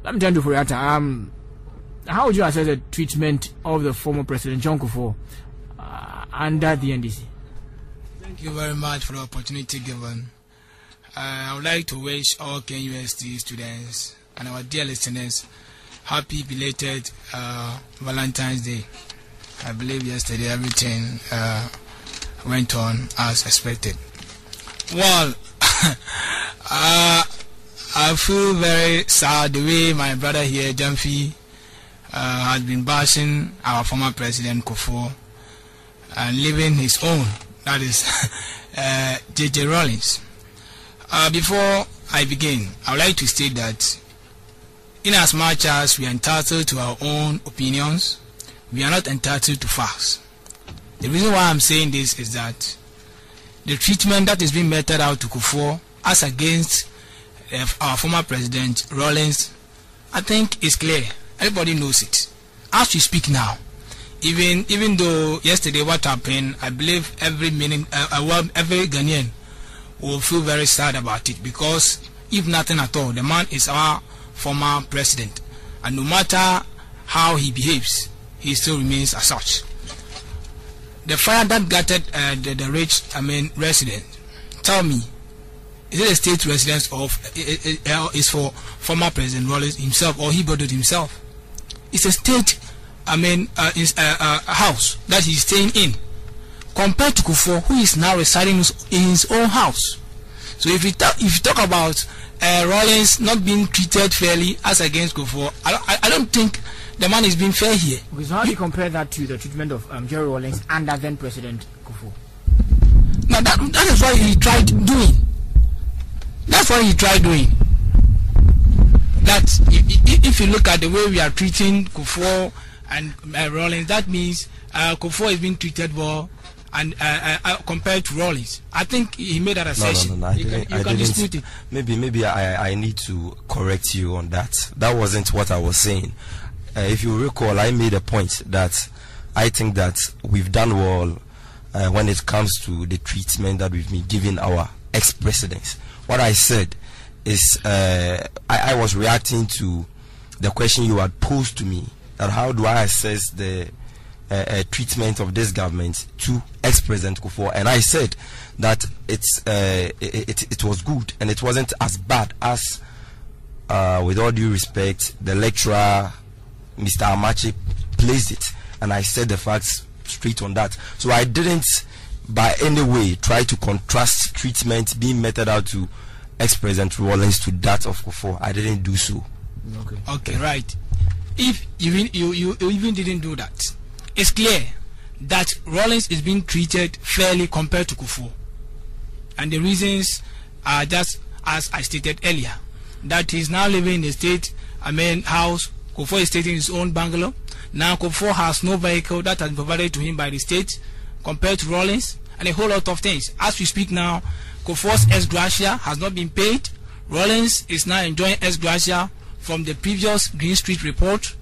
Let me turn to Furiata. How would you assess the treatment of the former President John Kufuor under the NDC? Thank you very much for the opportunity given. I would like to wish all KUST students and our dear listeners happy belated Valentine's Day. I believe yesterday everything went on as expected. Well, I feel very sad the way my brother here, Jamfi, has been bashing our former President Kufuor and living his own, that is J.J. Rawlings. Before I begin, I would like to state that in as much as we are entitled to our own opinions, we are not entitled to facts. The reason why I'm saying this is that the treatment that is being meted out to Kufuor as against our former President Rawlings, I think is clear. Everybody knows it. As we speak now, even though yesterday what happened, I believe every Ghanaian will feel very sad about it, because if nothing at all, the man is our former president, and no matter how he behaves, he still remains as such. The fire that gutted the rich, resident, tell me, is it a state residence of is for former President Rawlings himself, or he bought it himself? It's a state house that he's staying in, compared to Kufuor, who is now residing in his own house. So if you talk about Rawlings not being treated fairly as against Kufuor, I don't think the man is being fair here. Because how do you compare that to the treatment of Jerry Rawlings under then President Kufuor? Now that is what he tried doing. That's what he tried doing. That if you look at the way we are treating Kufuor and Rawlings, that means Kufuor is being treated well and compared to Rawlings. I think he made that assertion. No, I didn't dispute it. Maybe I need to correct you on that. That wasn't what I was saying. If you recall, I made a point that I think that we've done well when it comes to the treatment that we've been giving our ex-presidents. What I said is I was reacting to the question you had posed to me, that how do I assess the treatment of this government to ex-President Kufuor, and I said that it was good and it wasn't as bad as, with all due respect, the lecturer Mr. Amachi placed it, and I said the facts straight on that. So I didn't by any way try to contrast treatment being meted out to ex-President Rawlings to that of Kufuor. I didn't do so. Okay, right. If you even didn't do that, it's clear that Rawlings is being treated fairly compared to Kufuor, and the reasons are just as I stated earlier, that he's now living in a state house. Kufuor is staying in his own bungalow. Now Kufuor has no vehicle that has been provided to him by the state compared to Rawlings, and a whole lot of things. As we speak now, Kufuor's ex-gratia has not been paid. Rawlings is now enjoying ex-gratia from the previous Green Street report.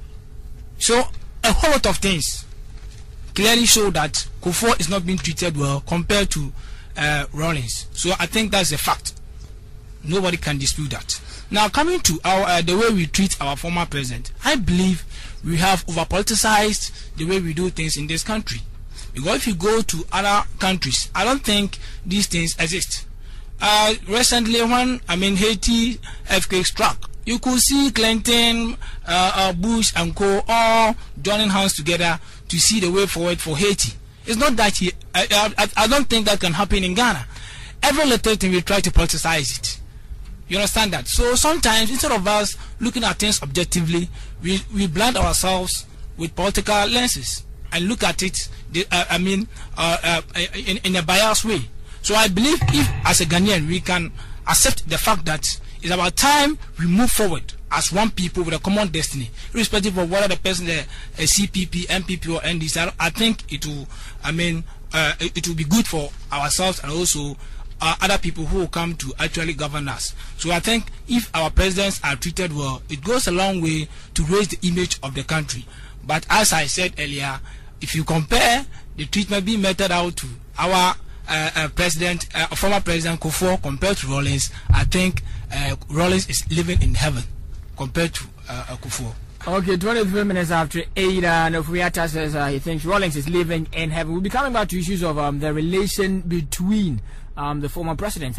So a whole lot of things clearly show that Kufuor is not being treated well compared to Rawlings. So I think that's a fact. Nobody can dispute that. Now, coming to the way we treat our former president, I believe we have over-politicized the way we do things in this country. Because if you go to other countries, I don't think these things exist. Recently, when Haiti earthquake struck, you could see Clinton, Bush, and co. all joining hands together to see the way forward for Haiti. It's not that I don't think that can happen in Ghana. Every little thing we try to politicize it. You understand that? So sometimes, instead of us looking at things objectively, we blind ourselves with political lenses and look at it in a biased way. So I believe if as a Ghanaian we can accept the fact that it's about time we move forward as one people with a common destiny, irrespective of whether the person is a CPP, MPP or NDC. I think it will it will be good for ourselves and also other people who will come to actually govern us. So I think if our presidents are treated well, it goes a long way to raise the image of the country. But as I said earlier, if you compare the treatment being meted out to our former President Kufuor compared to Rawlings, I think Rawlings is living in heaven compared to Kufuor. Okay, 23 minutes after 8, and Ofuriatta says he thinks Rawlings is living in heaven. We'll be coming back to issues of the relation between the former president.